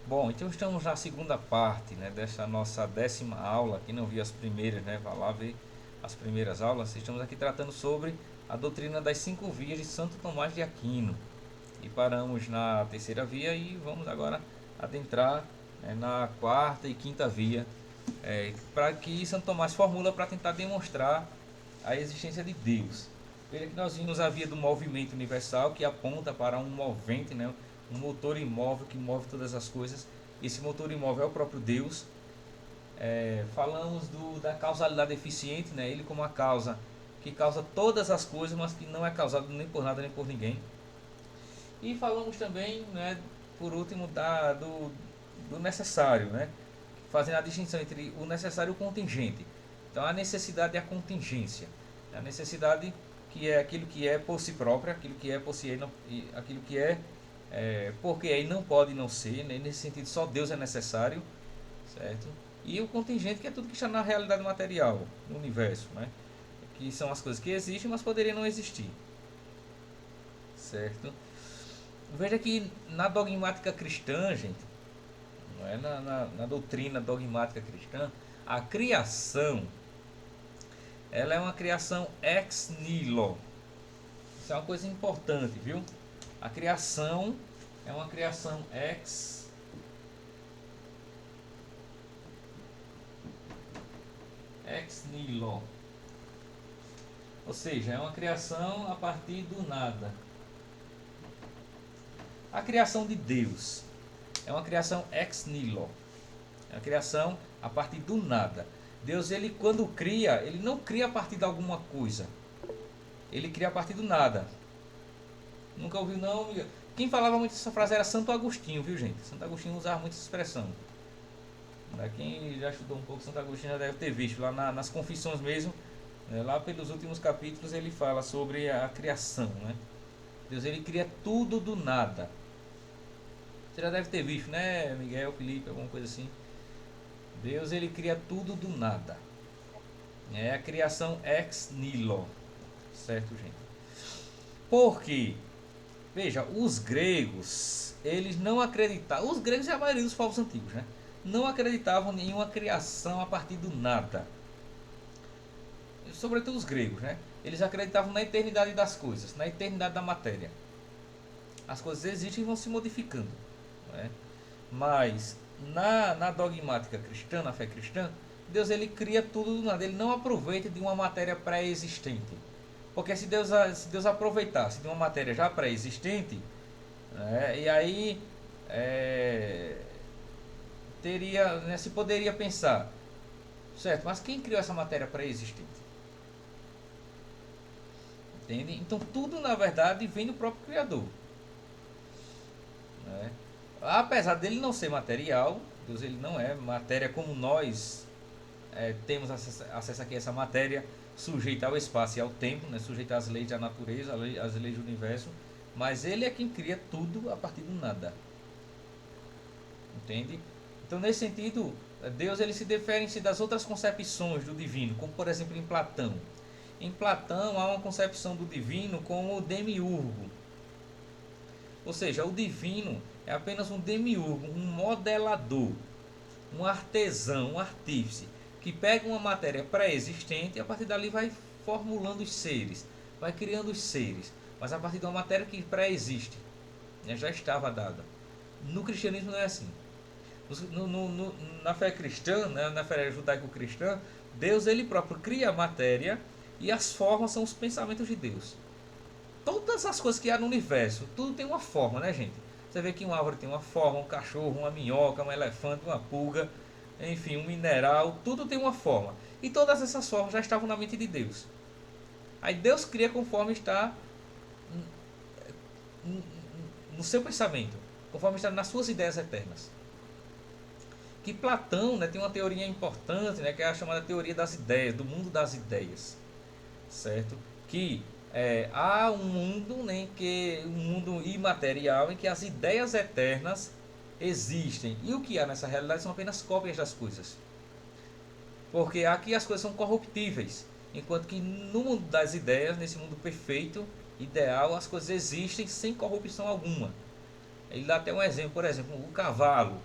Bom, então estamos na segunda parte, né, dessa nossa 10ª aula. Quem não viu as primeiras, né, vá lá ver as primeiras aulas. Estamos aqui tratando sobre a doutrina das 5 vias de Santo Tomás de Aquino. E paramos na terceira via e vamos agora adentrar, né, na quarta e quinta via, para que Santo Tomás formula para tentar demonstrar a existência de Deus. Veja que nós vimos a via do movimento universal, que aponta para um movente, né, um motor imóvel que move todas as coisas. Esse motor imóvel é o próprio Deus. Falamos da causalidade eficiente, né, ele como a causa que causa todas as coisas, mas que não é causado nem por nada nem por ninguém. E falamos também, né, por último, do necessário, né, fazendo a distinção entre o necessário e o contingente. Então, a necessidade e a contingência. A necessidade, que é aquilo que é por si própria, aquilo que é por si, e aquilo que porque aí não pode não ser, né? Nesse sentido, só Deus é necessário, certo? E o contingente, que é tudo que está na realidade material, no universo, né? Que são as coisas que existem, mas poderiam não existir, certo? Veja que na dogmática cristã, gente, não é? Na doutrina dogmática cristã, a criação, ela é uma criação ex nihilo. Isso é uma coisa importante, viu? A criação é uma criação ex nihilo. Ou seja, é uma criação a partir do nada. A criação de Deus é uma criação ex nihilo. É uma criação a partir do nada. Deus, ele quando cria, ele não cria a partir de alguma coisa. Ele cria a partir do nada. Nunca ouviu não? Quem falava muito essa frase era Santo Agostinho, viu, gente? Santo Agostinho usava muito essa expressão. Quem já estudou um pouco Santo Agostinho já deve ter visto lá nas Confissões mesmo, né, lá pelos últimos capítulos ele fala sobre a criação, né? Deus, ele cria tudo do nada. Você já deve ter visto, né, Miguel, Felipe, alguma coisa assim. Deus, ele cria tudo do nada. É a criação ex nihilo, certo, gente? Por quê? Veja, os gregos, eles não acreditavam, os gregos e a maioria dos povos antigos, né? Não acreditavam em uma criação a partir do nada. Sobretudo os gregos, né? Eles acreditavam na eternidade das coisas, na eternidade da matéria. As coisas existem e vão se modificando, né? Mas na dogmática cristã, na fé cristã, Deus, ele cria tudo do nada. Ele não aproveita de uma matéria pré-existente. Porque se Deus aproveitasse de uma matéria já pré-existente, né, e aí teria, né, se poderia pensar, certo, mas quem criou essa matéria pré-existente? Entende? Então tudo na verdade vem do próprio Criador, né? Apesar dele não ser material, Deus, ele não é matéria como nós temos acesso aqui a essa matéria sujeita ao espaço e ao tempo, né? Sujeita às leis da natureza, às leis do universo, mas ele é quem cria tudo a partir do nada. Entende? Então, nesse sentido, Deus, ele se diferencia das outras concepções do divino, como por exemplo em Platão. Em Platão há uma concepção do divino como o demiurgo. Ou seja, o divino é apenas um demiurgo, um modelador, um artesão, um artífice, que pega uma matéria pré-existente e a partir dali vai formulando os seres, vai criando os seres, mas a partir de uma matéria que pré-existe, né, já estava dada. No cristianismo não é assim. Na fé cristã, né, na fé judaico-cristã, Deus, ele próprio cria a matéria e as formas são os pensamentos de Deus. Todas as coisas que há no universo, tudo tem uma forma, né, gente? Você vê que uma árvore tem uma forma, um cachorro, uma minhoca, um elefante, uma pulga, enfim, um mineral, tudo tem uma forma. E todas essas formas já estavam na mente de Deus. Aí Deus cria conforme está no seu pensamento, conforme está nas suas ideias eternas. Que Platão, né, tem uma teoria importante, né, que é a chamada teoria das ideias, do mundo das ideias, certo? Que há um mundo, né, um mundo imaterial em que as ideias eternas existem, e o que há nessa realidade são apenas cópias das coisas, porque aqui as coisas são corruptíveis, enquanto que no mundo das ideias, nesse mundo perfeito, ideal, as coisas existem sem corrupção alguma. Ele dá até um exemplo, por exemplo, o cavalo.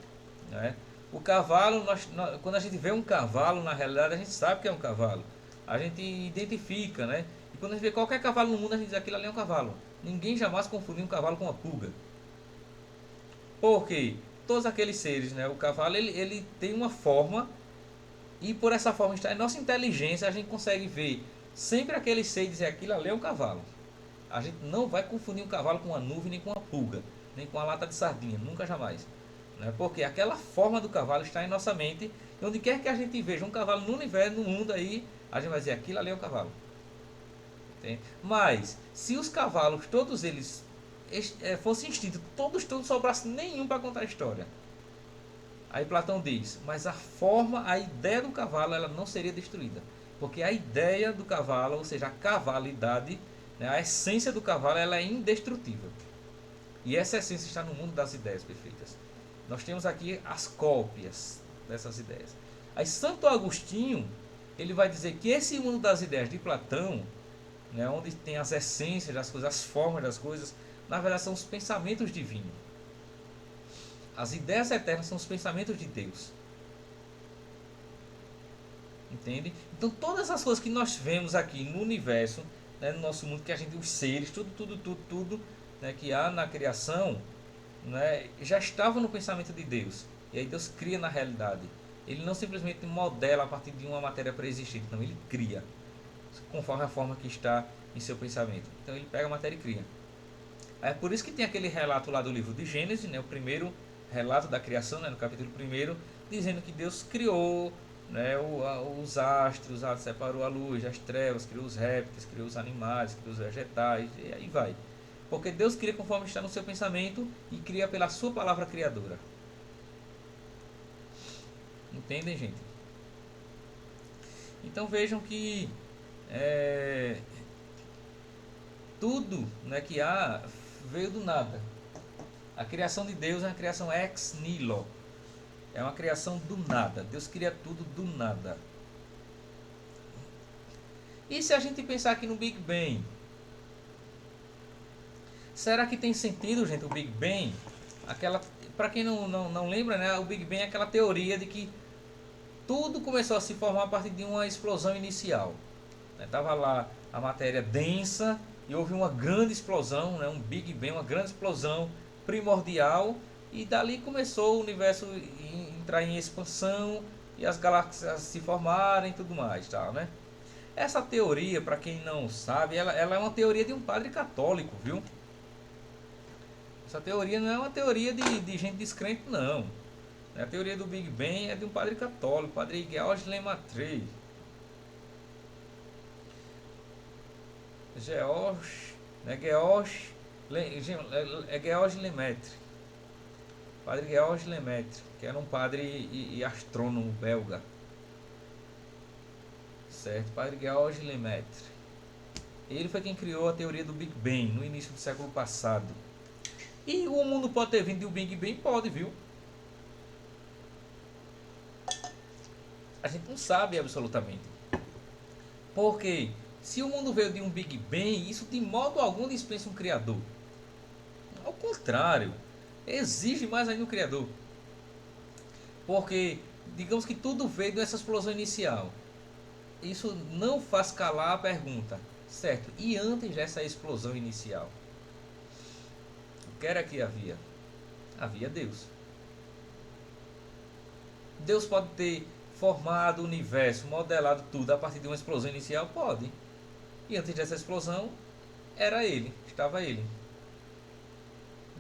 né? O cavalo, quando a gente vê um cavalo, na realidade a gente sabe que é um cavalo. A gente identifica, né? E quando a gente vê qualquer cavalo no mundo, a gente diz aquilo ali é um cavalo. Ninguém jamais confundiu um cavalo com uma pulga. Porque todos aqueles seres, né? O cavalo ele tem uma forma e por essa forma está em nossa inteligência a gente consegue ver sempre aquele ser e dizer aquilo ali é um cavalo. A gente não vai confundir um cavalo com uma nuvem nem com uma pulga, nem com uma lata de sardinha, nunca jamais. Né? Porque aquela forma do cavalo está em nossa mente e onde quer que a gente veja um cavalo no universo, no mundo aí, a gente vai dizer aquilo ali é um cavalo. Entende? Mas se os cavalos, todos eles fossem extintos, todos sobrasse nenhum para contar a história. Aí Platão diz, mas a forma, a ideia do cavalo, ela não seria destruída. Porque a ideia do cavalo, ou seja, a cavalidade, né, a essência do cavalo, ela é indestrutível. E essa essência está no mundo das ideias perfeitas. Nós temos aqui as cópias dessas ideias. Aí Santo Agostinho, ele vai dizer que esse mundo das ideias de Platão, né, onde tem as essências das coisas, as formas das coisas, na verdade são os pensamentos divinos. As ideias eternas são os pensamentos de Deus. Entende? Então todas as coisas que nós vemos aqui no universo, né, no nosso mundo, que a gente, os seres, tudo, né, que há na criação, né, já estava no pensamento de Deus. E aí Deus cria na realidade. Ele não simplesmente modela a partir de uma matéria pré-existente, não, ele cria, conforme a forma que está em seu pensamento. Então ele pega a matéria e cria. É por isso que tem aquele relato lá do livro de Gênesis, né, o primeiro relato da criação, né, no capítulo 1, dizendo que Deus criou, né, os astros, separou a luz das trevas, criou os répteis, criou os animais, criou os vegetais, e aí vai. Porque Deus cria conforme está no seu pensamento e cria pela sua palavra criadora. Entendem, gente? Então vejam que tudo, né, que há veio do nada. A criação de Deus é uma criação ex nihilo. É uma criação do nada. Deus cria tudo do nada. E se a gente pensar aqui no Big Bang? Será que tem sentido, gente, o Big Bang? Para quem não lembra, né, o Big Bang é aquela teoria de que tudo começou a se formar a partir de uma explosão inicial. Estava lá a matéria densa e houve uma grande explosão, né, um Big Bang, uma grande explosão primordial, e dali começou o universo entrar em expansão e as galáxias se formarem e tudo mais, tal, né? Essa teoria, para quem não sabe, ela é uma teoria de um padre católico, viu? Essa teoria não é uma teoria de gente descrente, não. A teoria do Big Bang é de um padre católico, padre Georges Lemaitre. Georges Lemaitre. Padre Georges Lemaitre, que era um padre e astrônomo belga. Certo? Padre Georges Lemaitre. Ele foi quem criou a teoria do Big Bang no início do século passado. E o mundo pode ter vindo do Big Bang? Pode, viu? A gente não sabe absolutamente. Porque se o mundo veio de um Big Bang, isso de modo algum dispensa um criador. Ao contrário, exige mais ainda um criador. Porque, digamos que tudo veio dessa explosão inicial. Isso não faz calar a pergunta, certo? E antes dessa explosão inicial? O que era que havia? Havia Deus. Deus pode ter formado o universo, modelado tudo a partir de uma explosão inicial? Pode. E antes dessa explosão, era ele, estava ele.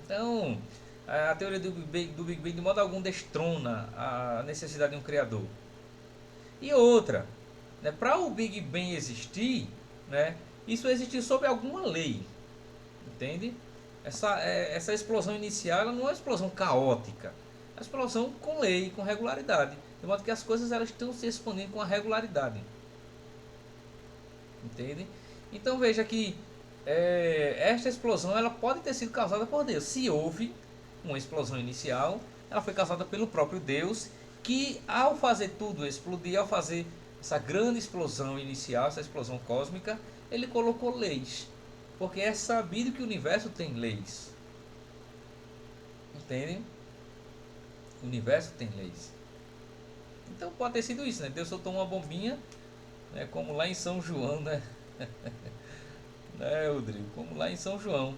Então, a teoria do Big Bang de modo algum destrona a necessidade de um criador. E outra, né, para o Big Bang existir, né, isso existiu sob alguma lei. Entende? Essa explosão inicial, ela não é uma explosão caótica. É uma explosão com lei, com regularidade. De modo que as coisas elas estão se expandindo com a regularidade. Entende? Então veja que esta explosão ela pode ter sido causada por Deus. Se houve uma explosão inicial, ela foi causada pelo próprio Deus, que ao fazer tudo explodir, ao fazer essa grande explosão inicial, essa explosão cósmica, ele colocou leis. Porque é sabido que o universo tem leis. Entende? O universo tem leis. Então pode ter sido isso, né? Deus soltou uma bombinha, né? Como lá em São João, né? Né, Rodrigo? Como lá em São João,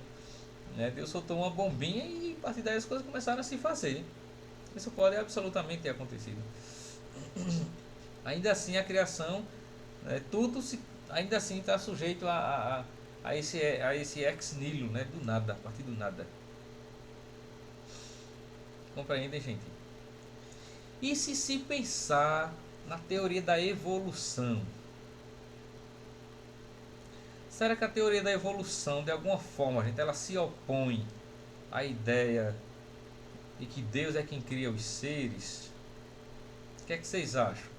né? Deus soltou uma bombinha e a partir daí as coisas começaram a se fazer. Isso pode absolutamente ter acontecido. Ainda assim a criação, né? Tudo se, ainda assim está sujeito a esse ex nihilo, né? Do nada, a partir do nada. Compreendem, gente? E se pensar na teoria da evolução? Será que a teoria da evolução, de alguma forma, gente, ela se opõe à ideia de que Deus é quem cria os seres? O que é que vocês acham?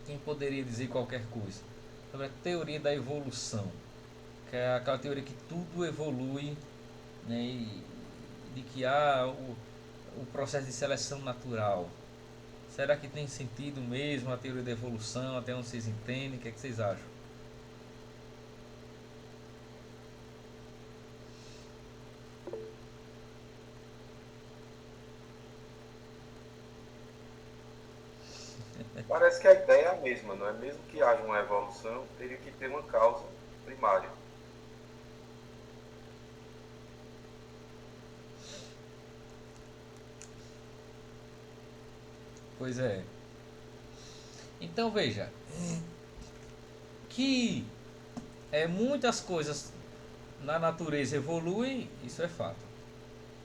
Quem poderia dizer qualquer coisa sobre a teoria da evolução? Que é aquela teoria que tudo evolui, né, e de que há o processo de seleção natural. Será que tem sentido mesmo a teoria da evolução? Até onde vocês entendem? O que é que vocês acham? Parece que a ideia é a mesma, não é? Mesmo que haja uma evolução, teria que ter uma causa primária. Pois é. Então veja que muitas coisas na natureza evoluem, isso é fato.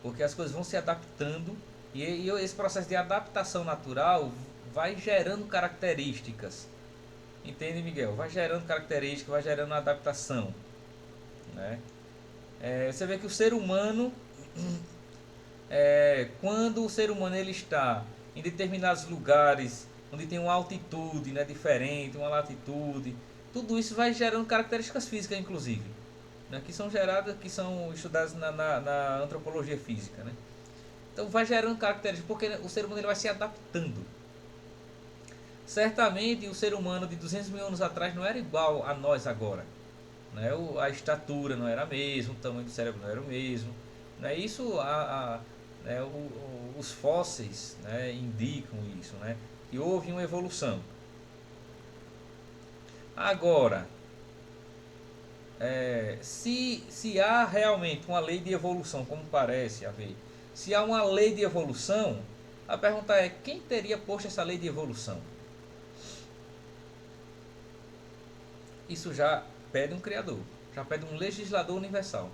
Porque as coisas vão se adaptando e esse processo de adaptação natural vai gerando características. Entende, Miguel? Vai gerando características, vai gerando adaptação, né? Você vê que o ser humano, quando o ser humano ele está em determinados lugares onde tem uma altitude, né, diferente, uma latitude, tudo isso vai gerando características físicas, inclusive, né, que são geradas, que são estudadas na antropologia física, né? Então vai gerando características, porque o ser humano ele vai se adaptando. Certamente o ser humano de 200 mil anos atrás não era igual a nós agora, né? A estatura não era a mesma, o tamanho do cérebro não era o mesmo, né? Isso né, os fósseis, né, indicam isso, né? Que houve uma evolução. Agora, se há realmente uma lei de evolução, como parece haver, se há uma lei de evolução, a pergunta é: quem teria posto essa lei de evolução? Isso já pede um criador, já pede um legislador universal.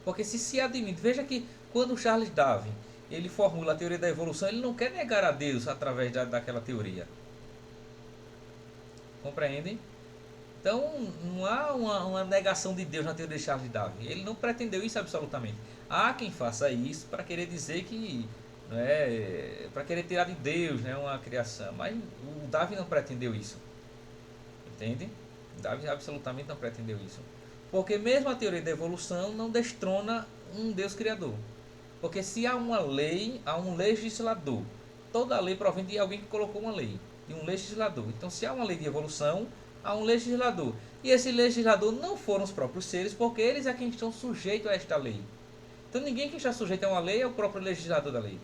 Porque se admite, veja que quando Charles Darwin ele formula a teoria da evolução, ele não quer negar a Deus através daquela teoria. Compreendem? Então não há uma negação de Deus na teoria de Charles Darwin. Ele não pretendeu isso absolutamente. Há quem faça isso para querer dizer que, não é, para querer tirar de Deus, né, uma criação. Mas o Darwin não pretendeu isso. Entende? Darwin absolutamente não pretendeu isso. Porque mesmo a teoria da evolução não destrona um Deus criador. Porque se há uma lei, há um legislador. Toda lei provém de alguém que colocou uma lei, de um legislador. Então se há uma lei de evolução, há um legislador. E esse legislador não foram os próprios seres, porque eles é quem estão sujeitos a esta lei. Então ninguém que está sujeito a uma lei é o próprio legislador da lei.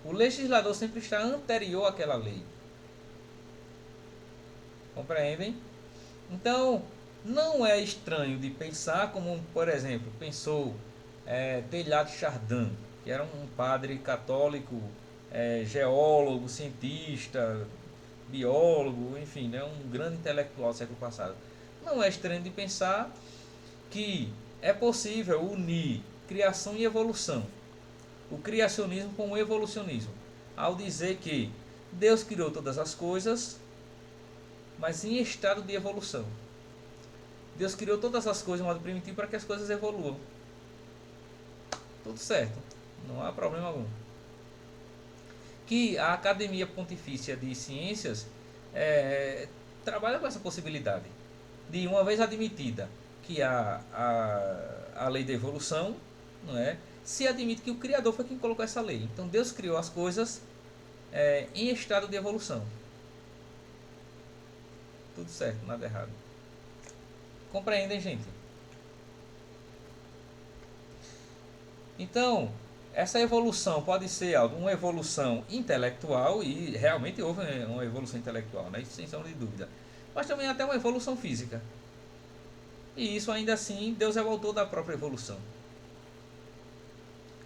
O legislador sempre está anterior àquela lei. Compreendem? Então, não é estranho de pensar como, por exemplo, pensou Teilhard de Chardin, que era um padre católico, geólogo, cientista, biólogo, enfim, né, um grande intelectual do século passado. Não é estranho de pensar que é possível unir criação e evolução, o criacionismo com o evolucionismo, ao dizer que Deus criou todas as coisas, mas em estado de evolução. Deus criou todas as coisas de modo primitivo para que as coisas evoluam. Tudo certo, não há problema algum. Que a Academia Pontifícia de Ciências trabalha com essa possibilidade de, uma vez admitida que há a lei da evolução, não é? Se admite que o Criador foi quem colocou essa lei. Então Deus criou as coisas em estado de evolução. tudo certo, nada errado. Compreendem, gente? Então, essa evolução pode ser uma evolução intelectual, e realmente houve uma evolução intelectual, né? Isso sem sombra de dúvida. Mas também até uma evolução física. E isso ainda assim, Deus é o autor da própria evolução.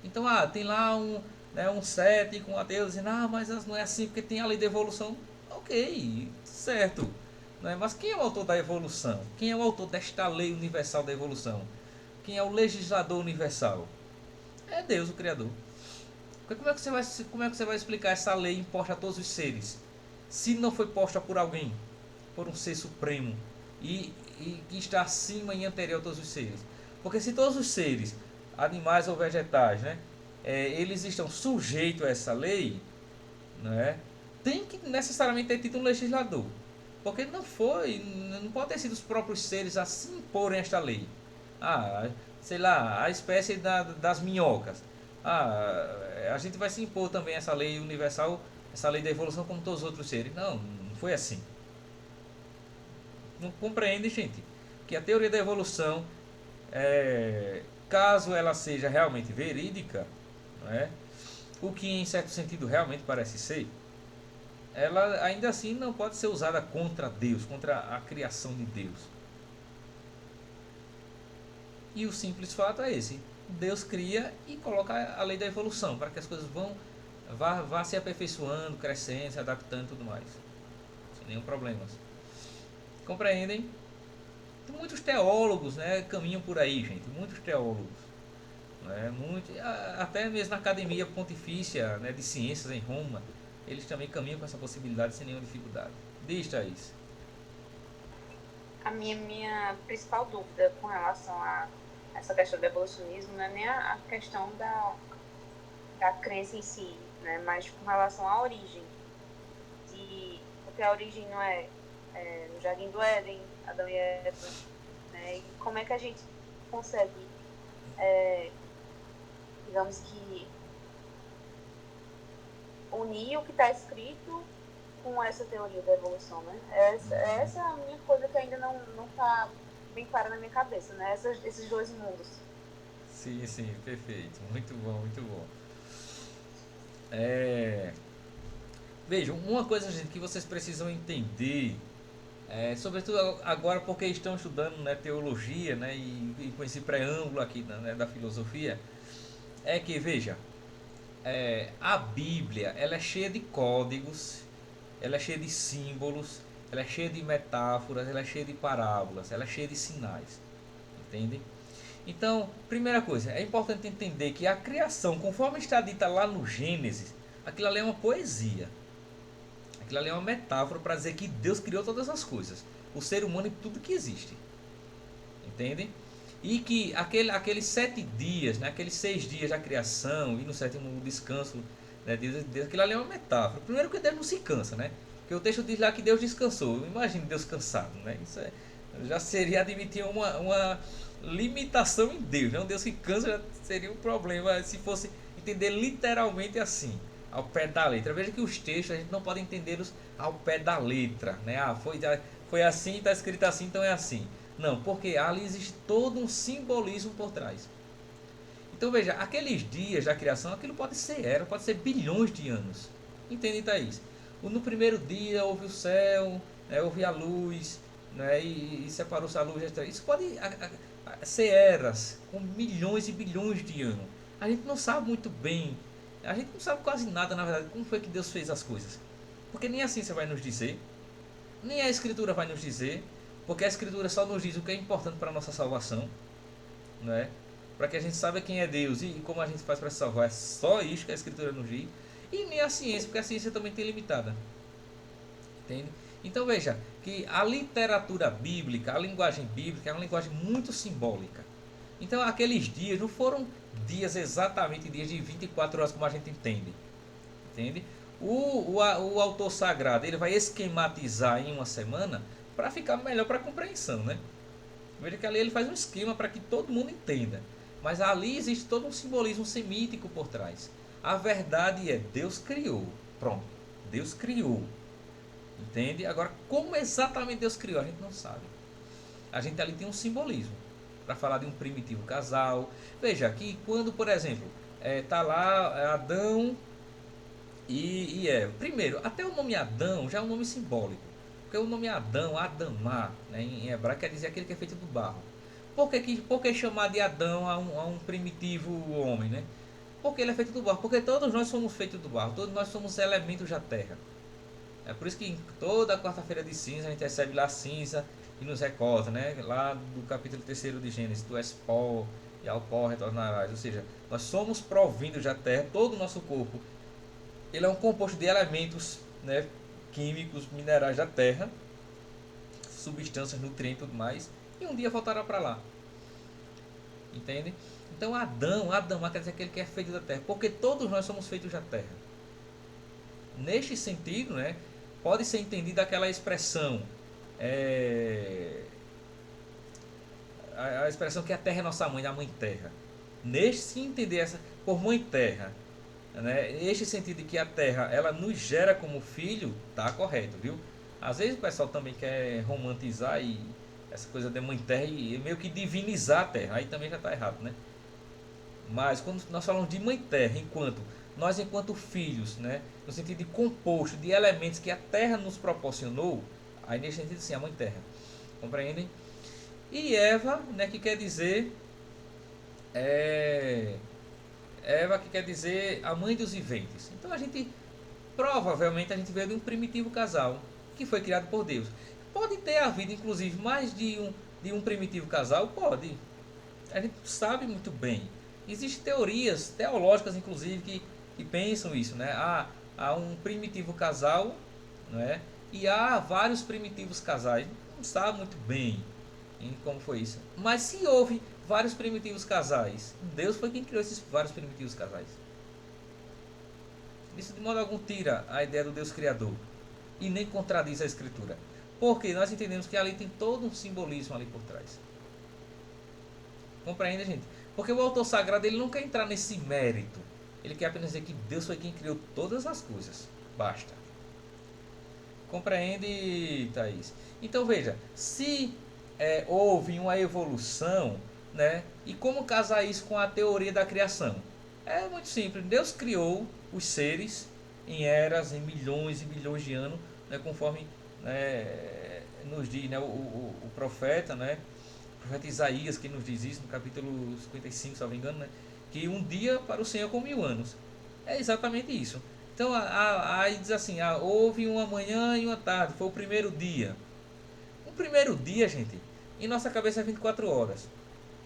Então, tem lá um cético, um ateu dizendo, mas não é assim porque tem a lei da evolução. Ok, certo. Né? Mas quem é o autor da evolução? Quem é o autor desta lei universal da evolução? Quem é o legislador universal? É Deus, o Criador. Como é que você vai explicar essa lei imposta a todos os seres? Se não foi posta por alguém, por um ser supremo, e que está acima e anterior a todos os seres. Porque se todos os seres, animais ou vegetais, né, eles estão sujeitos a essa lei, né, tem que necessariamente ter tido um legislador. Porque não pode ter sido os próprios seres a se imporem esta lei. Sei lá, a espécie das minhocas. A gente vai se impor também essa lei universal, essa lei da evolução como todos os outros seres. Não foi assim. Não compreende, gente, que a teoria da evolução, caso ela seja realmente verídica, né, o que em certo sentido realmente parece ser, ela ainda assim não pode ser usada contra Deus, contra a criação de Deus. E o simples fato é esse: Deus cria e coloca a lei da evolução para que as coisas vá se aperfeiçoando, crescendo, se adaptando e tudo mais, sem nenhum problema. Compreendem? Muitos teólogos, né, caminham por aí, gente. Muitos teólogos, né, até mesmo na Academia Pontifícia, né, de Ciências em Roma, eles também caminham com essa possibilidade sem nenhuma dificuldade. Diz, Thaís. A minha principal dúvida com relação a essa questão do evolucionismo não é nem a questão da crença em si, né, mas com relação à origem. Porque a origem não é no Jardim do Éden, Adão e Eva, né? E como é que a gente consegue, digamos que, unir o que está escrito com essa teoria da evolução, né? Essa é a minha coisa que ainda não está bem clara na minha cabeça, né? Esses dois mundos. Sim, perfeito. Muito bom, muito bom. Vejam, uma coisa, gente, que vocês precisam entender, sobretudo agora porque estão estudando, né, teologia, né, e com esse preâmbulo aqui, né, da filosofia, é que, veja, a Bíblia, ela é cheia de códigos, ela é cheia de símbolos, ela é cheia de metáforas, ela é cheia de parábolas, ela é cheia de sinais, entende? Então, primeira coisa, é importante entender que a criação, conforme está dita lá no Gênesis, aquilo ali é uma poesia. Aquilo ali é uma metáfora para dizer que Deus criou todas as coisas, o ser humano e tudo que existe. Entende? E que aqueles 7 dias, né, aqueles 6 dias da criação e no 7º o descanso, né, Deus, aquilo ali é uma metáfora. Primeiro que Deus não se cansa, né? Porque o texto diz lá que Deus descansou. Imagine Deus cansado, né? Isso já seria admitir uma limitação em Deus, né? Um Deus que cansa já seria um problema se fosse entender literalmente assim, ao pé da letra. Veja que os textos a gente não pode entendê-los ao pé da letra, né? Foi assim, está escrito assim, então é assim. Não, porque ali existe todo um simbolismo por trás. Então veja, aqueles dias da criação, aquilo pode ser pode ser bilhões de anos. Entende, Thaís? No primeiro dia houve o céu, né, houve a luz, né, e separou-se a luz. Isso pode ser eras com milhões e bilhões de anos. A gente não sabe muito bem, a gente não sabe quase nada, na verdade, como foi que Deus fez as coisas. Porque nem a ciência vai nos dizer, nem a Escritura vai nos dizer, porque a Escritura só nos diz o que é importante para a nossa salvação, né? Para que a gente saiba quem é Deus e como a gente faz para se salvar. É só isso que a Escritura nos diz. E nem a ciência, porque a ciência também tem limitada. Entende? Então veja que a literatura bíblica, a linguagem bíblica é uma linguagem muito simbólica. Então aqueles dias não foram dias exatamente dias de 24 horas como a gente entende. Entende? O autor sagrado ele vai esquematizar em uma semana para ficar melhor para a compreensão, né? Veja que ali ele faz um esquema para que todo mundo entenda. Mas ali existe todo um simbolismo semítico por trás. A verdade é, Deus criou. Pronto. Deus criou. Entende? Agora, como exatamente Deus criou, a gente não sabe. A gente ali tem um simbolismo para falar de um primitivo casal. Veja que quando, por exemplo, tá lá Adão e Eva. Primeiro, até o nome Adão já é um nome simbólico. Porque o nome Adão, Adamá, né, em hebraico quer dizer aquele que é feito do barro. Por que chamar de Adão a um primitivo homem, né? Porque ele é feito do barro. Porque todos nós somos feitos do barro. Todos nós somos elementos da terra. É por isso que toda quarta-feira de cinza a gente recebe lá cinza e nos recorta, né? Lá do capítulo 3º de Gênesis, tu és pó e ao pó retornarás. Ou seja, nós somos provindos da terra, todo o nosso corpo. Ele é um composto de elementos, né, químicos, minerais da terra, substâncias, nutrientes e tudo mais. E um dia voltará para lá. Entende? Então Adão quer dizer aquele que é feito da terra. Porque todos nós somos feitos da terra. Neste sentido, né, pode ser entendida aquela expressão, a expressão que a terra é nossa mãe, a mãe terra. Neste, se entender essa por mãe terra, né, este sentido de que a terra ela nos gera como filho, tá correto, viu? Às vezes o pessoal também quer romantizar e essa coisa de mãe terra e meio que divinizar a terra, aí também já está errado, né? Mas quando nós falamos de mãe terra, enquanto filhos, né, no sentido de composto de elementos que a terra nos proporcionou, aí nesse sentido sim, a mãe terra, compreendem? E Eva, né, que quer dizer Eva que quer dizer a mãe dos viventes. Então a gente provavelmente a gente veio de um primitivo casal que foi criado por Deus. Pode ter havido inclusive mais de um primitivo casal, pode. A gente sabe muito bem. Existem teorias teológicas, inclusive, que pensam isso, né? Há um primitivo casal, né? E há vários primitivos casais. Não sabe muito bem em como foi isso. Mas se houve vários primitivos casais, Deus foi quem criou esses vários primitivos casais. Isso de modo algum tira a ideia do Deus Criador e nem contradiz a Escritura. Porque nós entendemos que ali tem todo um simbolismo ali por trás. Compreende, gente? Porque o autor sagrado ele não quer entrar nesse mérito. Ele quer apenas dizer que Deus foi quem criou todas as coisas. Basta. Compreende, Thaís? Então veja, se houve uma evolução, né? E como casar isso com a teoria da criação? É muito simples. Deus criou os seres em eras, em milhões e milhões de anos, né? Conforme, né, nos diz, né, o profeta, né? O profeta Isaías, que nos diz isso no capítulo 55, se não me engano, né? Que um dia para o Senhor com 1000 anos. É exatamente isso. Então aí diz assim, houve uma manhã e uma tarde, foi o primeiro dia. O primeiro dia, gente, em nossa cabeça é 24 horas.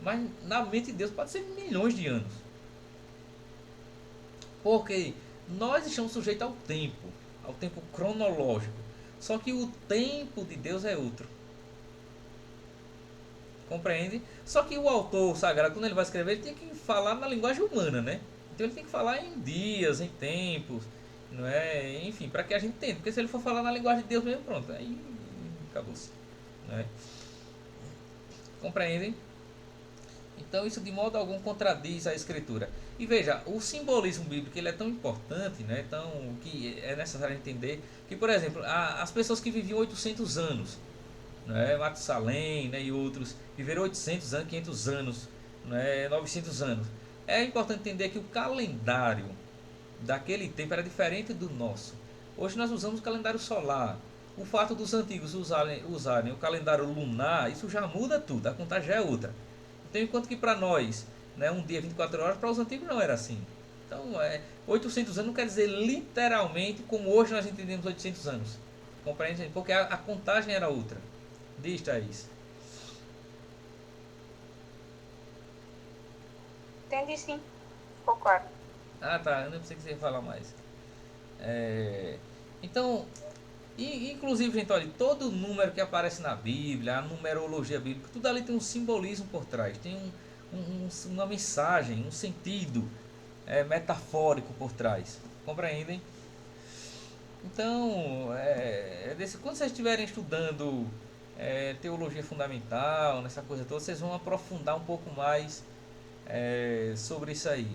Mas na mente de Deus pode ser milhões de anos. Porque nós estamos sujeitos ao tempo cronológico. Só que o tempo de Deus é outro. Compreende? Só que o autor sagrado, quando ele vai escrever, ele tem que falar na linguagem humana, né? Então ele tem que falar em dias, em tempos, não é? Enfim, para que a gente entenda. Porque se ele for falar na linguagem de Deus mesmo, pronto, aí acabou-se. Né? Compreendem? Então isso de modo algum contradiz a escritura. E veja, o simbolismo bíblico ele é tão importante, né? Tão, que é necessário entender que, por exemplo, as pessoas que viviam 800 anos, né, Matusalém, né, e outros viveram 800 anos, 500 anos, né, 900 anos. É importante entender que o calendário daquele tempo era diferente do nosso. Hoje nós usamos o calendário solar. O fato dos antigos usarem o calendário lunar, isso já muda tudo, a contagem já é outra. Então, enquanto que para nós, né, um dia 24 horas, para os antigos não era assim. Então, 800 anos não quer dizer literalmente como hoje nós entendemos 800 anos. Compreende? Porque a contagem era outra. Diz, Thaís. Entendi sim. Ficou claro. Ah, tá. Eu não pensei que você ia falar mais. Então, inclusive, gente, olha, todo número que aparece na Bíblia, a numerologia bíblica, tudo ali tem um simbolismo por trás. Tem uma mensagem, um sentido metafórico por trás. Compreendem? Então, quando vocês estiverem estudando teologia fundamental, nessa coisa toda, vocês vão aprofundar um pouco mais sobre isso aí.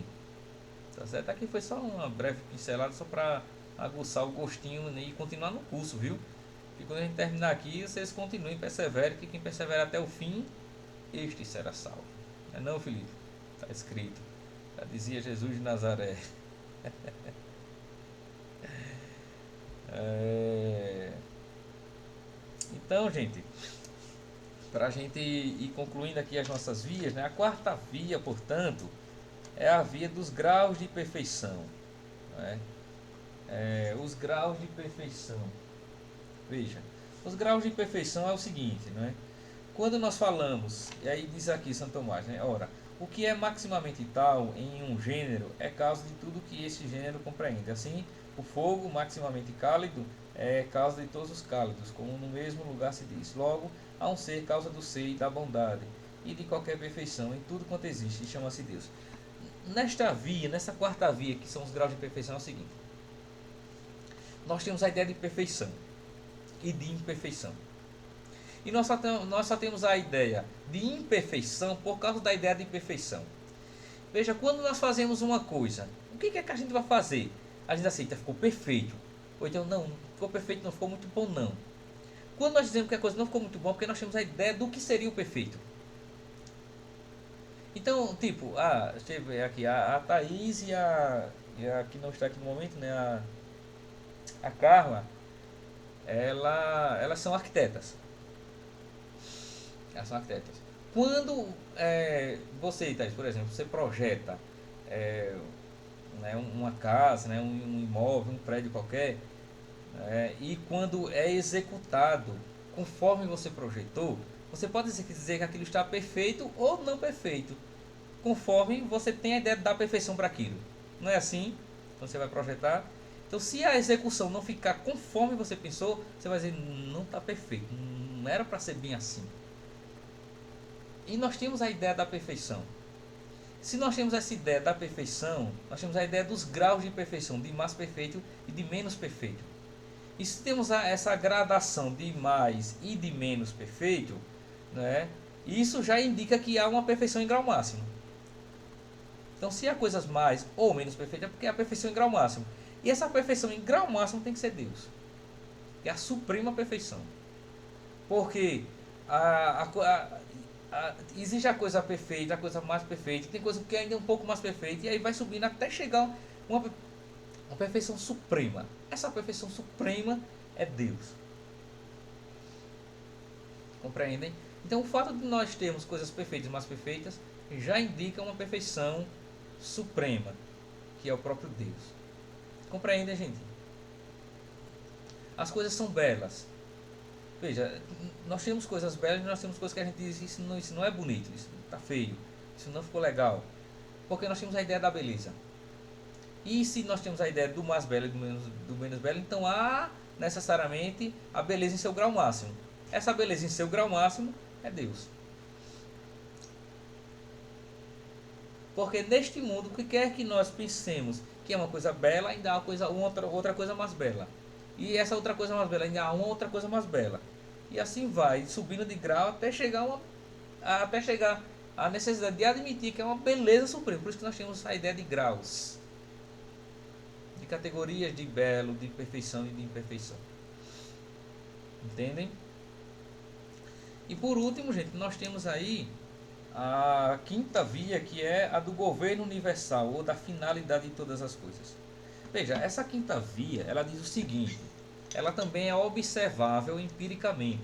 Tá certo? Aqui foi só uma breve pincelada, só para aguçar o gostinho e continuar no curso, viu? E quando a gente terminar aqui, vocês continuem, perseverem, que quem persevera até o fim, este será salvo. Não é não, Felipe? Está escrito. Já dizia Jesus de Nazaré. Então, gente, para a gente ir concluindo aqui as nossas vias, né? A quarta via, portanto, é a via dos graus de perfeição. Né? Os graus de perfeição. Veja, os graus de perfeição é o seguinte, né? Quando nós falamos, e aí diz aqui Santo Tomás, né? Ora, o que é maximamente tal em um gênero é causa de tudo que esse gênero compreende. Assim, o fogo maximamente cálido é causa de todos os cálidos, como no mesmo lugar se diz. Logo, há um ser causa do ser e da bondade, e de qualquer perfeição em tudo quanto existe, e chama-se Deus. Nesta via, nessa quarta via, que são os graus de perfeição, é o seguinte. Nós temos a ideia de perfeição e de imperfeição. E nós só temos a ideia de imperfeição por causa da ideia de perfeição. Veja, quando nós fazemos uma coisa, o que é que a gente vai fazer? A gente aceita, ficou perfeito. Ou então, não ficou perfeito, não ficou muito bom, não. Quando nós dizemos que a coisa não ficou muito boa, porque nós temos a ideia do que seria o perfeito. Então, tipo, deixa eu ver aqui, a Thaís e a que não está aqui no momento, né, a Carla, elas são arquitetas. Elas são arquitetas. Quando você, Thaís, por exemplo, você projeta né, uma casa, né, um imóvel, um prédio qualquer, e quando é executado conforme você projetou, você pode dizer que aquilo está perfeito ou não perfeito, conforme você tem a ideia da perfeição para aquilo. Não é assim? Você vai projetar. Então, se a execução não ficar conforme você pensou, você vai dizer, não está perfeito, não era para ser bem assim. E nós temos a ideia da perfeição. Se nós temos essa ideia da perfeição, nós temos a ideia dos graus de perfeição, de mais perfeito e de menos perfeito. E se temos essa gradação de mais e de menos perfeito, né, isso já indica que há uma perfeição em grau máximo. Então, se há coisas mais ou menos perfeitas, é porque há perfeição em grau máximo. E essa perfeição em grau máximo tem que ser Deus. É a suprema perfeição. Porque existe a coisa perfeita, a coisa mais perfeita, tem coisa que ainda é um pouco mais perfeita, e aí vai subindo até chegar uma perfeição suprema. Essa perfeição suprema é Deus. Compreendem? Então, o fato de nós termos coisas perfeitas e mais perfeitas já indica uma perfeição suprema, que é o próprio Deus. Compreendem, gente? As coisas são belas. Veja, nós temos coisas belas e nós temos coisas que a gente diz, isso não é bonito, isso está feio, isso não ficou legal. Porque nós temos a ideia da beleza. E se nós temos a ideia do mais belo e do menos belo, então há necessariamente a beleza em seu grau máximo. Essa beleza em seu grau máximo é Deus. Porque neste mundo, o que quer que nós pensemos que é uma coisa bela, ainda há outra coisa mais bela. E essa outra coisa mais bela, ainda há uma outra coisa mais bela. E assim vai, subindo de grau até chegar a necessidade de admitir que é uma beleza suprema. Por isso que nós temos a ideia de graus. De categorias de belo, de perfeição e de imperfeição. Entendem? E por último, gente, nós temos aí a quinta via, que é a do governo universal, ou da finalidade de todas as coisas. Veja, essa quinta via, ela diz o seguinte, ela também é observável empiricamente.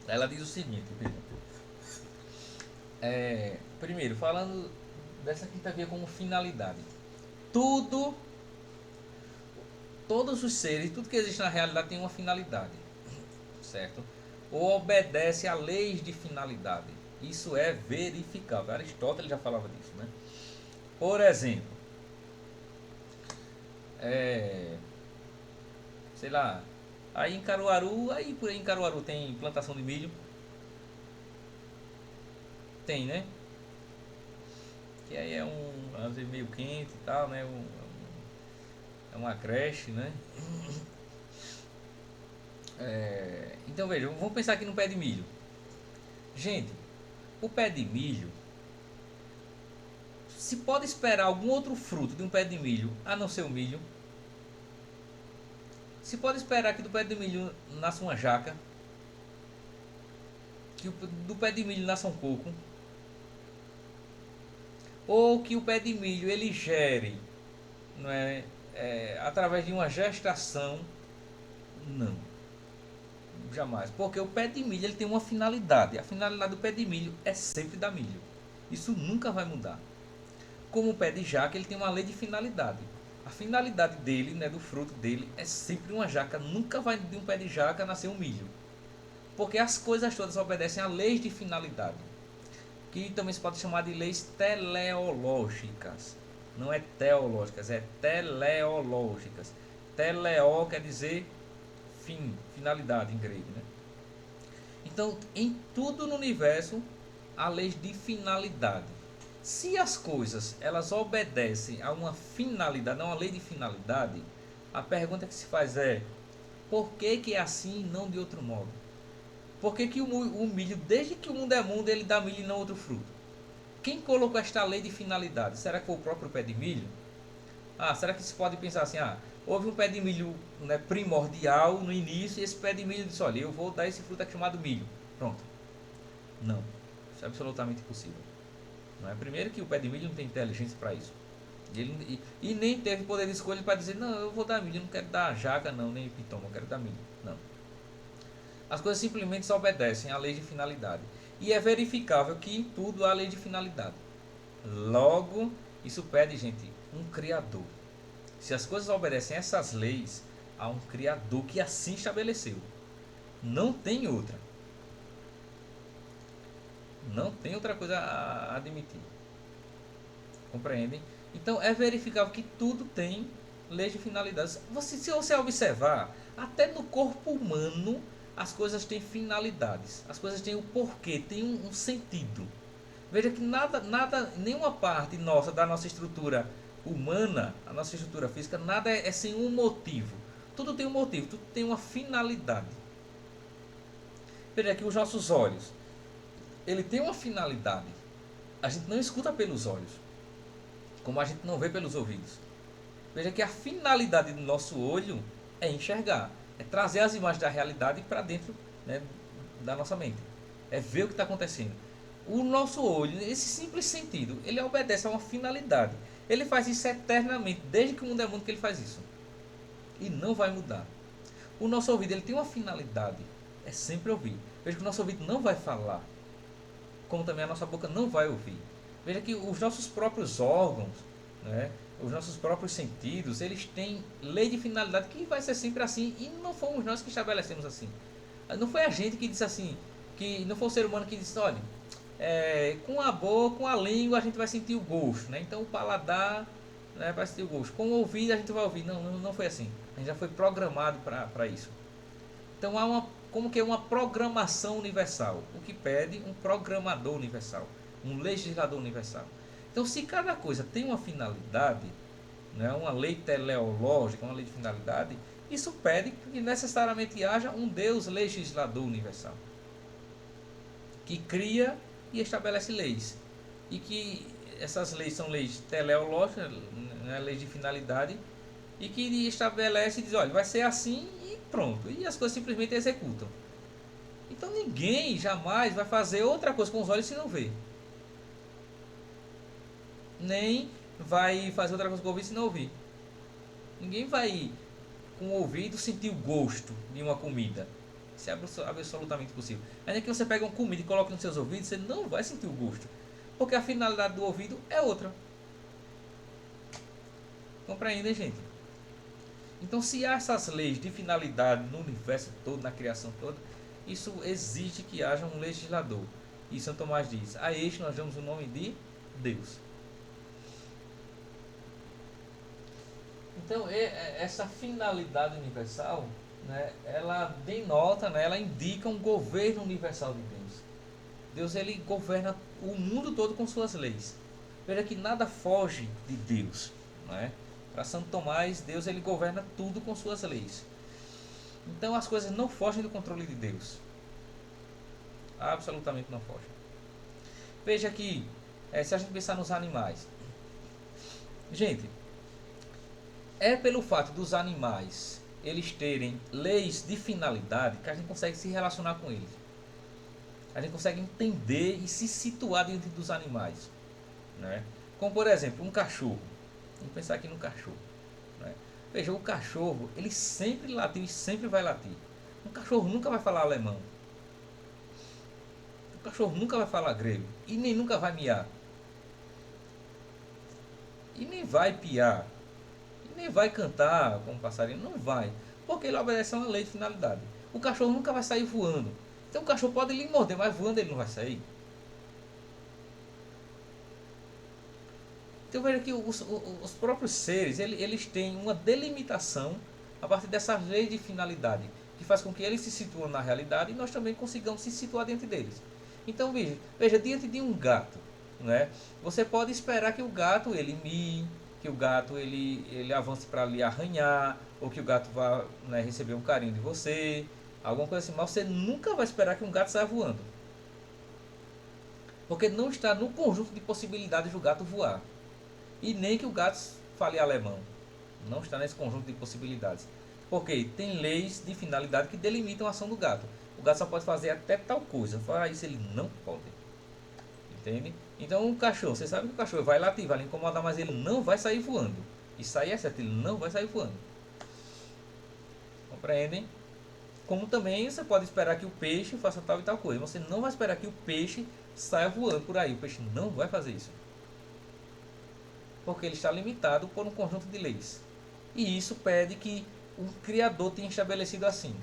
Ela diz o seguinte, primeiro, falando dessa quinta via como finalidade. Todos os seres, tudo que existe na realidade tem uma finalidade, certo? Ou obedece a leis de finalidade. Isso é verificável. Aristóteles já falava disso, né? Por exemplo, sei lá, aí em Caruaru, por aí em Caruaru tem plantação de milho. Tem, né? Que aí é meio quente e tal, né? É uma creche, né? Então veja, vamos pensar aqui no pé de milho. Gente, o pé de milho, se pode esperar algum outro fruto de um pé de milho a não ser o milho? Se pode esperar que do pé de milho nasça uma jaca, que do pé de milho nasça um coco, ou que o pé de milho ele gere, não é, através de uma gestação? Não, jamais, porque o pé de milho ele tem uma finalidade. A finalidade do pé de milho é sempre dar milho. Isso nunca vai mudar. Como o pé de jaca, ele tem uma lei de finalidade. A finalidade dele, né, do fruto dele, é sempre uma jaca. Nunca vai de um pé de jaca nascer um milho. Porque as coisas todas obedecem a leis de finalidade, que também se pode chamar de leis teleológicas. Não é teológicas, é teleológicas. Teleo quer dizer fim, finalidade em grego, né? Então, em tudo no universo há leis de finalidade. Se as coisas elas obedecem a uma finalidade, não a uma lei de finalidade, a pergunta que se faz é: por que é assim e não de outro modo? Por que o milho, desde que o mundo é mundo, ele dá milho e não outro fruto? Quem colocou esta lei de finalidade? Será que foi o próprio pé de milho? Será que se pode pensar assim, houve um pé de milho, né, primordial no início, e esse pé de milho disse, olha, eu vou dar esse fruto aqui chamado milho. Pronto. Não. Isso é absolutamente impossível. Não é? Primeiro que o pé de milho não tem inteligência para isso. E nem teve poder de escolha para dizer, não, eu vou dar milho, eu não quero dar jaca não, nem pitoma, eu quero dar milho. Não. As coisas simplesmente só obedecem à lei de finalidade. E é verificável que em tudo há lei de finalidade. Logo, isso pede, gente, um Criador. Se as coisas obedecem a essas leis, há um Criador que assim estabeleceu. Não tem outra. Não tem outra coisa a admitir. Compreendem? Então é verificável que tudo tem leis de finalidade. Se você observar, até no corpo humano as coisas têm finalidades. As coisas têm o porquê, têm um sentido. Veja que nenhuma parte da nossa estrutura humana, a nossa estrutura física, nada é sem um motivo. Tudo tem um motivo, tudo tem uma finalidade. Veja que os nossos olhos, ele tem uma finalidade. A gente não escuta pelos olhos, como a gente não vê pelos ouvidos. Veja que a finalidade do nosso olho é enxergar, é trazer as imagens da realidade para dentro, né, da nossa mente, é ver o que está acontecendo. O nosso olho, esse simples sentido, ele obedece a uma finalidade. Ele faz isso eternamente, desde que o mundo é mundo que ele faz isso, e não vai mudar. O nosso ouvido, ele tem uma finalidade, é sempre ouvir. Veja que o nosso ouvido não vai falar, como também a nossa boca não vai ouvir. Veja que os nossos próprios órgãos, né, os nossos próprios sentidos, eles têm lei de finalidade que vai ser sempre assim, e não fomos nós que estabelecemos assim. Não foi a gente que disse assim, que não foi o ser humano que disse, olha, com a boca, com a língua a gente vai sentir o gosto, né? Então o paladar, né, vai sentir o gosto. Com o ouvido a gente vai ouvir. Não foi assim. A gente já foi programado para isso. Então há como que é uma programação universal, o que pede um programador universal, um legislador universal. Então, se cada coisa tem uma finalidade, né, uma lei teleológica, uma lei de finalidade, isso pede que necessariamente haja um Deus legislador universal, que cria e estabelece leis. E que essas leis são leis teleológicas, né, leis de finalidade, e que estabelece e diz, olha, vai ser assim e pronto. E as coisas simplesmente executam. Então ninguém jamais vai fazer outra coisa com os olhos se não vê. Nem vai fazer outra coisa com o ouvido se não ouvir. Ninguém vai com o ouvido sentir o gosto de uma comida. Isso é absolutamente possível. Ainda que você pegue uma comida e coloque nos seus ouvidos, você não vai sentir o gosto. Porque a finalidade do ouvido é outra. Compreendem, gente? Então, se há essas leis de finalidade no universo todo, na criação toda, isso exige que haja um legislador. E São Tomás diz, a este nós damos o nome de Deus. Então, essa finalidade universal, né, ela denota, né, ela indica um governo universal de Deus. Deus, ele governa o mundo todo com suas leis. Veja que nada foge de Deus, né? Para Santo Tomás, Deus, ele governa tudo com suas leis. Então as coisas não fogem do controle de Deus. Absolutamente não fogem. Veja que, se a gente pensar nos animais. Gente, é pelo fato dos animais eles terem leis de finalidade que a gente consegue se relacionar com eles. A gente consegue entender e se situar dentro dos animais, né? Como por exemplo, um cachorro. Vamos pensar aqui no cachorro, né? Veja, o cachorro, ele sempre latiu e sempre vai latir. Um cachorro nunca vai falar alemão. O cachorro nunca vai falar grego. E nem nunca vai miar. E nem vai piar. E nem vai cantar como passarinho. Não vai. Porque ele obedece a uma lei de finalidade. O cachorro nunca vai sair voando. Então o cachorro pode lhe morder, mas voando ele não vai sair. Então veja que os próprios seres, eles têm uma delimitação a partir dessas leis de finalidade, que faz com que eles se situem na realidade e nós também consigamos se situar dentro deles. Então veja diante de um gato, né, você pode esperar que o gato ele mie, que o gato ele avance para lhe arranhar, ou que o gato vá, né, receber um carinho de você, alguma coisa assim, mas você nunca vai esperar que um gato saia voando. Porque não está no conjunto de possibilidades do gato voar. E nem que o gato fale alemão. Não está nesse conjunto de possibilidades. Porque tem leis de finalidade que delimitam a ação do gato. O gato só pode fazer até tal coisa. Fora isso ele não pode. Entende? Então o cachorro, você sabe que o cachorro vai latir, vai lhe incomodar, mas ele não vai sair voando. Isso aí é certo, ele não vai sair voando. Compreendem? Como também você pode esperar que o peixe faça tal e tal coisa. Você não vai esperar que o peixe saia voando por aí. O peixe não vai fazer isso. Porque ele está limitado por um conjunto de leis. E isso pede que um criador tenha estabelecido assim.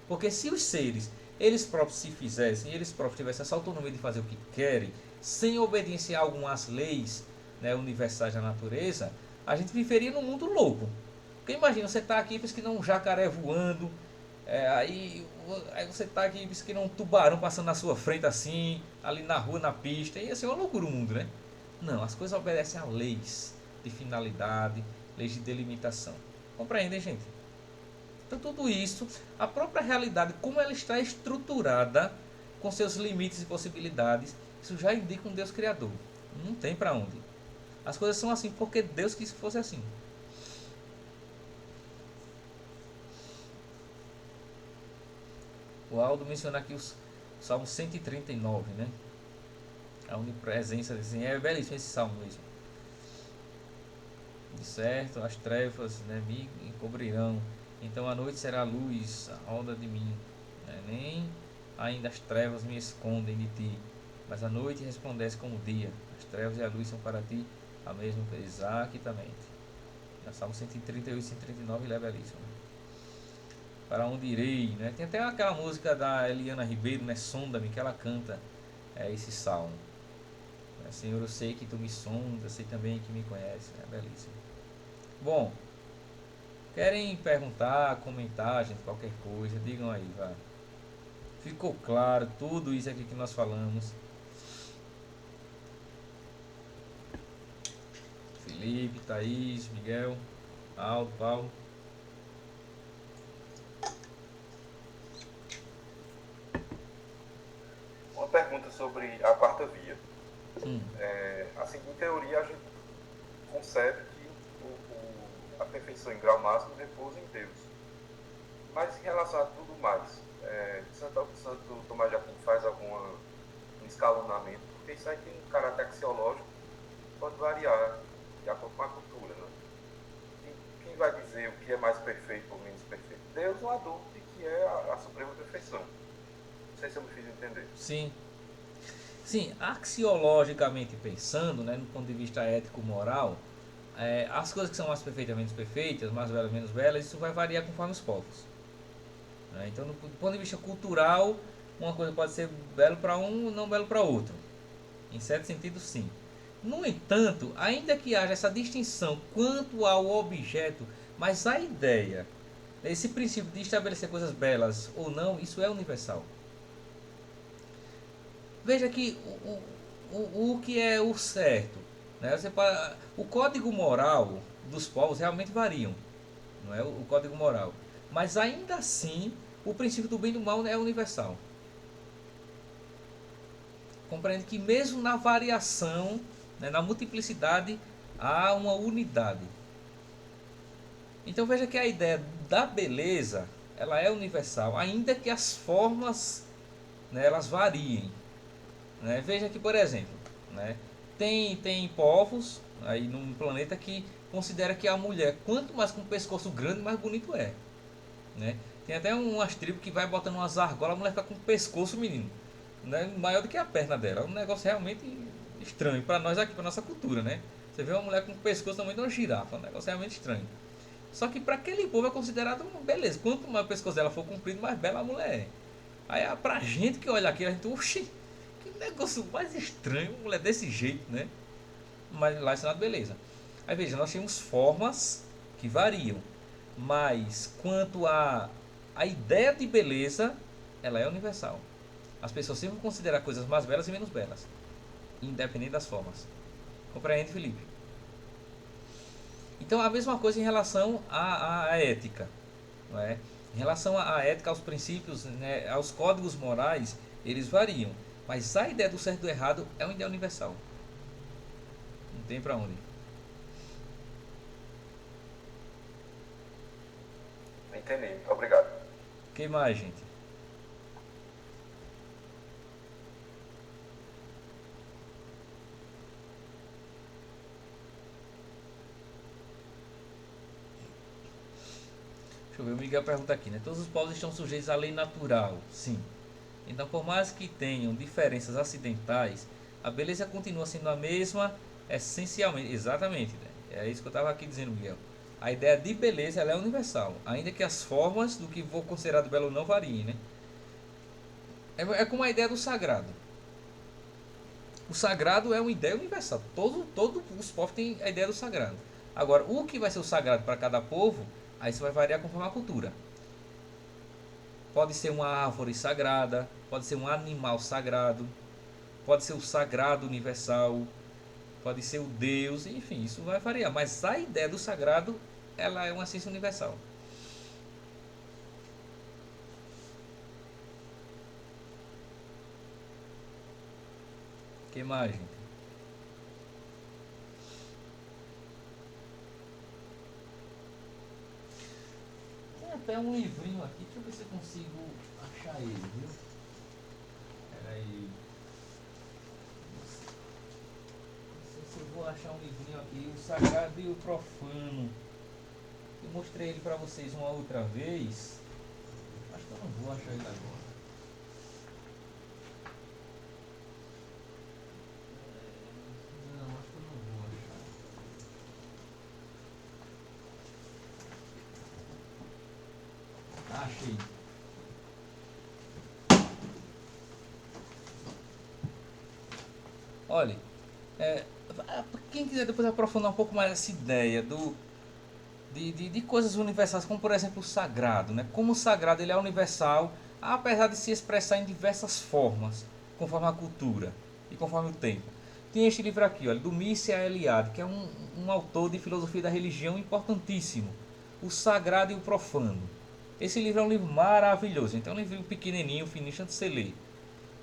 Porque se os seres, eles próprios se fizessem, eles próprios tivessem essa autonomia de fazer o que querem, sem obediência a algumas leis, né, universais da natureza, a gente viveria num mundo louco. Porque imagina, você está aqui pesquisando um jacaré voando, aí você está aqui pesquisando um tubarão passando na sua frente assim, ali na rua, na pista, ia ser uma loucura o mundo, né? Não, as coisas obedecem a leis de finalidade, leis de delimitação. Compreendem, gente? Então tudo isso, a própria realidade, como ela está estruturada, com seus limites e possibilidades, isso já indica um Deus criador. Não tem para onde. As coisas são assim porque Deus quis que fosse assim. O Aldo menciona aqui os Salmo 139, né? A onipresença, assim, é belíssimo esse salmo mesmo. De certo, as trevas, né, me encobrirão, então a noite será a luz, a roda de mim, né? Nem ainda as trevas me escondem de ti, mas a noite resplandece como o dia, as trevas e a luz são para ti a mesma coisa, exatamente. Na Salmo 138 e 139 ele é belíssimo. Para onde irei, né? Tem até aquela música da Eliana Ribeiro, né, Sonda-me, que ela canta esse salmo. Senhor, eu sei que tu me sondas, sei também que me conhece. É belíssimo. Bom, querem perguntar, comentar, gente, qualquer coisa, digam aí, vá. Ficou claro tudo isso aqui que nós falamos? Felipe, Thaís, Miguel, Aldo, Paulo. Uma pergunta sobre a quarta via. Hum. Assim, em teoria, a gente concebe que a perfeição em grau máximo repousa em Deus. Mas em relação a tudo mais, Santo Tomás de Aquino faz um escalonamento, porque isso aí tem um caráter axiológico que pode variar de acordo com a cultura. Né? Quem vai dizer o que é mais perfeito ou menos perfeito? Deus não há dúvida de que é a suprema perfeição. Não sei se eu me fiz entender. Sim. Sim, axiologicamente pensando, né, no ponto de vista ético-moral, as coisas que são mais perfeitas, menos perfeitas, mais belas, menos belas, isso vai variar conforme os povos. Né? Então, do ponto de vista cultural, uma coisa pode ser belo para um, não belo para outro. Em certo sentido, sim. No entanto, ainda que haja essa distinção quanto ao objeto, mas a ideia, esse princípio de estabelecer coisas belas ou não, isso é universal. Veja que o que é o certo, né? O código moral dos povos realmente variam, não é o código moral, mas ainda assim o princípio do bem e do mal é universal. Compreende que mesmo na variação, né, na multiplicidade, há uma unidade. Então veja que a ideia da beleza, ela é universal, ainda que as formas, né, elas variem, né? Veja que, por exemplo, né, tem povos aí num planeta que considera que a mulher, quanto mais com o pescoço grande, mais bonito é, né? Tem até umas tribos que vai botando umas argolas, a mulher fica com o pescoço, menino, né, maior do que a perna dela. É um negócio realmente estranho para nós aqui, para nossa cultura, né? Você vê uma mulher com o pescoço tamanho de uma girafa, é um negócio realmente estranho. Só que para aquele povo é considerado uma beleza. Quanto mais o pescoço dela for comprido, mais bela a mulher é. Aí pra gente que olha aquilo, a gente, oxi, que negócio mais estranho, uma mulher desse jeito, né? Mas lá é ensinado beleza. Aí veja, nós temos formas que variam, mas quanto a ideia de beleza, ela é universal. As pessoas sempre vão considerar coisas mais belas e menos belas, independente das formas. Compreende, Felipe? Então a mesma coisa em relação à ética, não é? Em relação à ética, aos princípios, né, aos códigos morais, eles variam. Mas a ideia do certo e do errado é uma ideia universal. Não tem para onde. Entendi, muito obrigado. Que mais, gente? Deixa eu ver, o Miguel pergunta aqui, né? Todos os povos estão sujeitos à lei natural. Sim. Então, por mais que tenham diferenças acidentais, a beleza continua sendo a mesma essencialmente. Exatamente, né? É isso que eu estava aqui dizendo, Miguel. A ideia de beleza ela é universal, ainda que as formas do que for considerado belo não variem, né? É como a ideia do sagrado. O sagrado é uma ideia universal. Todos os povos têm a ideia do sagrado. Agora, o que vai ser o sagrado para cada povo, aí isso vai variar conforme a cultura. Pode ser uma árvore sagrada, pode ser um animal sagrado, pode ser o sagrado universal, pode ser o Deus, enfim, isso vai variar. Mas a ideia do sagrado, ela é uma ciência universal. Que mais, gente? Tem até um livrinho aqui, deixa eu ver se eu consigo achar ele, viu? Pera aí. Não sei se eu vou achar um livrinho aqui, o Sagrado e o Profano. Eu mostrei ele pra vocês uma outra vez. Acho que eu não vou achar ele agora. Não, acho que eu não vou achar. Achei. Olha, quem quiser depois aprofundar um pouco mais essa ideia de coisas universais, como por exemplo o sagrado, né? Como o sagrado ele é universal, apesar de se expressar em diversas formas, conforme a cultura e conforme o tempo. Tem este livro aqui, olha, do Mircea Eliade, que é um autor de filosofia da religião importantíssimo, O Sagrado e o Profano. Esse livro é um livro maravilhoso, então é um livro pequenininho, fininho, de você ler.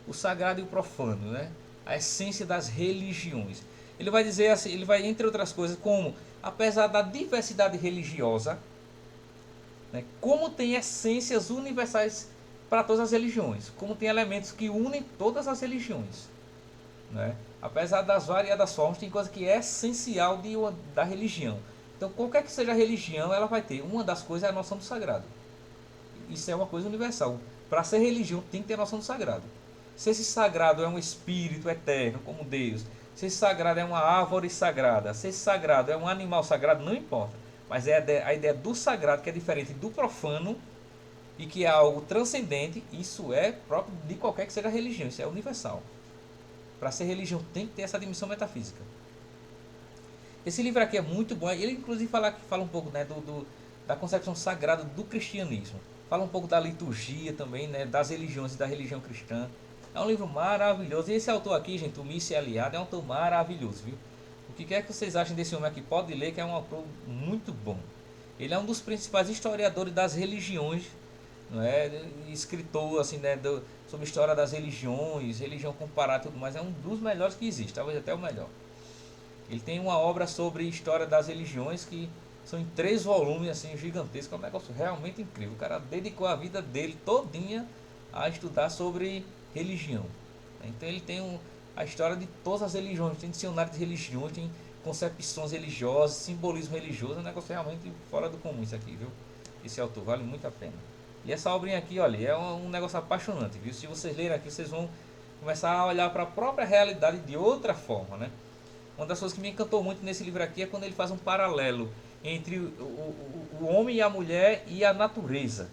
O Sagrado e o Profano, né? A essência das religiões. Ele vai dizer assim, ele vai entre outras coisas como, apesar da diversidade religiosa, né, como tem essências universais para todas as religiões, como tem elementos que unem todas as religiões, né? Apesar das variadas formas, tem coisa que é essencial da religião. Então, qualquer que seja a religião, ela vai ter uma das coisas é a noção do sagrado. Isso é uma coisa universal. Para ser religião, tem que ter a noção do sagrado. Se esse sagrado é um espírito eterno, como Deus, se esse sagrado é uma árvore sagrada, se esse sagrado é um animal sagrado, não importa. Mas é a ideia do sagrado, que é diferente do profano e que é algo transcendente. Isso é próprio de qualquer que seja a religião, isso é universal. Para ser religião tem que ter essa dimensão metafísica. Esse livro aqui é muito bom. Ele inclusive fala um pouco, né, da concepção sagrada do cristianismo. Fala um pouco da liturgia também, né, das religiões e da religião cristã. É um livro maravilhoso. E esse autor aqui, gente, o Mircea Eliade, é um autor maravilhoso, viu? O que quer que vocês achem desse homem aqui, pode ler, que é um autor muito bom. Ele é um dos principais historiadores das religiões, não é? Escritor assim, né, sobre a história das religiões, religião comparada e tudo mais. É um dos melhores que existe, talvez até o melhor. Ele tem uma obra sobre história das religiões que São em 3 volumes, assim, gigantescos. É um negócio realmente incrível. O cara dedicou a vida dele todinha a estudar sobre religião. Então ele tem a história de todas as religiões. Tem dicionário de religiões, tem concepções religiosas, simbolismo religioso. É um negócio realmente fora do comum isso aqui, viu? Esse autor vale muito a pena. E essa obrinha aqui, olha, é um negócio apaixonante, viu? Se vocês lerem aqui, vocês vão começar a olhar para a própria realidade de outra forma, né? Uma das coisas que me encantou muito nesse livro aqui é quando ele faz um paralelo entre o homem e a mulher e a natureza,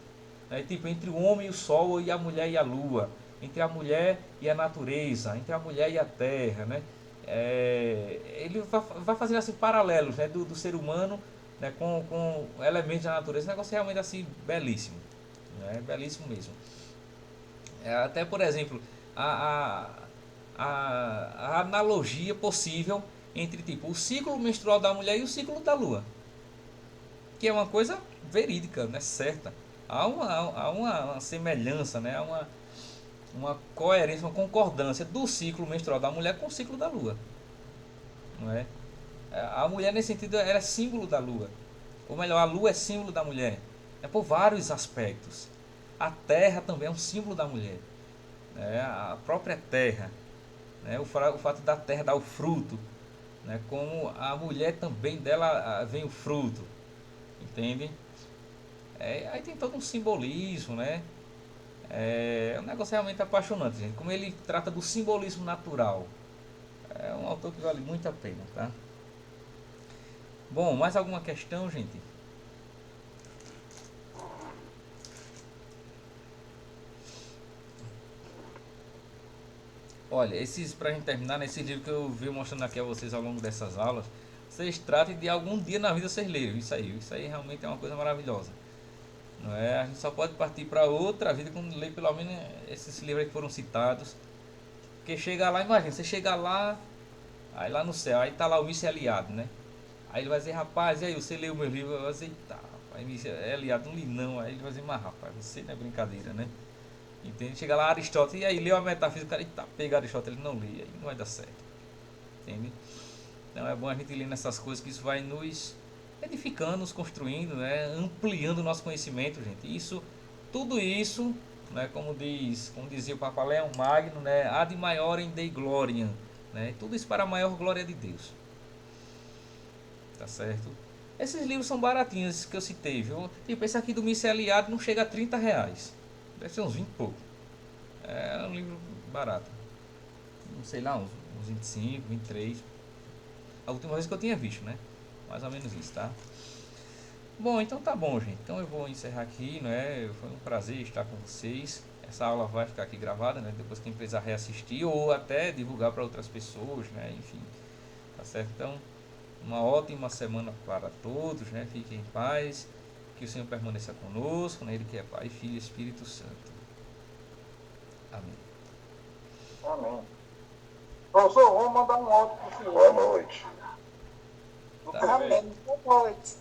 né? Tipo, entre o homem e o sol e a mulher e a lua, entre a mulher e a natureza, entre a mulher e a terra, né? Ele vai fazendo assim paralelos, né? do ser humano, né? com elementos da natureza. Um negócio realmente assim belíssimo, né? Belíssimo mesmo. Até por exemplo, a, a analogia possível entre tipo o ciclo menstrual da mulher e o ciclo da lua, que é uma coisa verídica, né, certa. Há uma semelhança, né, há uma coerência, uma concordância do ciclo menstrual da mulher com o ciclo da lua, não é? A mulher nesse sentido ela é símbolo da lua, ou melhor, a lua é símbolo da mulher, é por vários aspectos. A terra também é um símbolo da mulher, né? A própria terra, né? O fato da terra dar o fruto, né? Como a mulher também dela vem o fruto, entende? Aí tem todo um simbolismo, né? É um negócio realmente apaixonante, gente. Como ele trata do simbolismo natural. É um autor que vale muito a pena, tá? Bom, mais alguma questão, gente? Olha, pra gente terminar, nesse livro que eu vi mostrando aqui a vocês ao longo dessas aulas, vocês tratem de algum dia na vida vocês lerem isso aí realmente é uma coisa maravilhosa, não é? A gente só pode partir para outra vida quando lê pelo menos esses livros que foram citados, porque chega lá, imagina, você chega lá, aí lá no céu, aí tá lá o Mr. Eliade, né? Aí ele vai dizer, rapaz, e aí, você leu meu livro? Eu vou dizer, eita, rapaz, Mr. Eliade, não li não. Aí ele vai dizer, mas rapaz, você não é brincadeira, né? Entende? Chega lá Aristóteles, e aí leu a metafísica, o cara, eita, pega Aristóteles, ele não lê, aí não vai dar certo. Entende? Então é bom a gente ler nessas coisas, que isso vai nos edificando, nos construindo, né? Ampliando o nosso conhecimento, gente. Tudo isso, né? Como dizia o Papa Leão Magno, né? Ad maiorem Dei gloriam, né? Tudo isso para a maior glória de Deus. Tá certo? Esses livros são baratinhos que eu citei, viu? Tipo, esse aqui do Mr. Eliade não chega a R$ 30. Deve ser uns 20 e pouco. É um livro barato. Não sei lá, uns 25, 23. A última vez que eu tinha visto, né? Mais ou menos isso, tá? Bom, então tá bom, gente. Então eu vou encerrar aqui, né? Foi um prazer estar com vocês. Essa aula vai ficar aqui gravada, né? Depois quem precisar reassistir ou até divulgar para outras pessoas, né? Enfim, tá certo? Então, uma ótima semana para todos, né? Fiquem em paz. Que o Senhor permaneça conosco, né? Ele que é Pai, Filho e Espírito Santo. Amém. Amém. Professor, vamos mandar um áudio para o senhor. Boa noite. Amém. Boa noite.